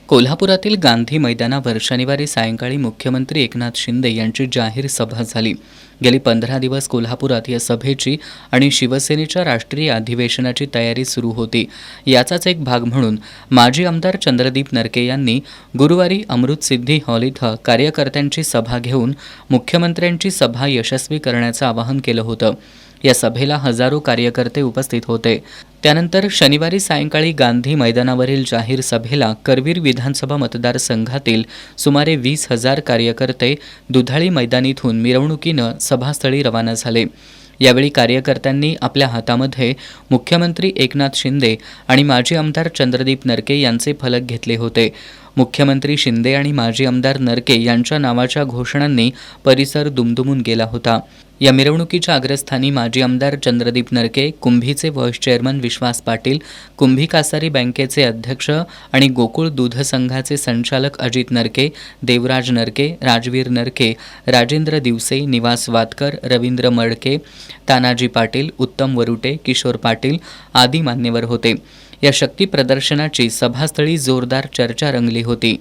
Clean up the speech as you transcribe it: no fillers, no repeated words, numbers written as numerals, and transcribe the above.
कोल्हापुरातील गांधी मैदानावर शनिवारी सायंकाळी मुख्यमंत्री एकनाथ शिंदे यांची जाहीर सभा झाली. गेली 15 दिवस कोल्हापुरात या सभेची आणि शिवसेनेच्या राष्ट्रीय अधिवेशनाची तयारी सुरू होती. याचाच एक भाग म्हणून माजी आमदार चंद्रदीप नरके यांनी गुरुवारी अमृतसिद्धी हॉल इथं कार्यकर्त्यांची सभा घेऊन मुख्यमंत्र्यांची सभा यशस्वी करण्याचं आवाहन केलं होतं. या सभेला हजारो कार्यकर्ते उपस्थित होते. त्यानंतर शनिवारी सायंकाळी गांधी मैदानावरील जाहीर सभेला करवीर विधानसभा मतदारसंघातील सुमारे 20,000 कार्यकर्ते दुधाळी मैदानीतून मिरवणुकीनं सभास्थळी रवाना झाले. यावेळी कार्यकर्त्यांनी आपल्या हातामध्ये मुख्यमंत्री एकनाथ शिंदे आणि माजी आमदार चंद्रदीप नरके यांचे फलक घेतले होते. मुख्यमंत्री शिंदे आणि माजी आमदार नरके यांच्या नावाच्या घोषणांनी परिसर दुमदुमून गेला होता. या मिरवणुकीच्या अग्रस्थानी माजी आमदार चंद्रदीप नरके, कुंभीचे व्हाईस चेअरमन विश्वास पाटील, कुंभी कासारी बँकेचे अध्यक्ष आणि गोकुळ दूध संघाचे संचालक अजित नरके, देवराज नरके, राजवीर नरके, राजेंद्र दिवसे, निवास वातकर, रवींद्र मडके, तानाजी पाटील, उत्तम वरुटे, किशोर पाटील आदी मान्यवर होते. या शक्ती प्रदर्शनाची सभास्थळी जोरदार चर्चा रंगली होती.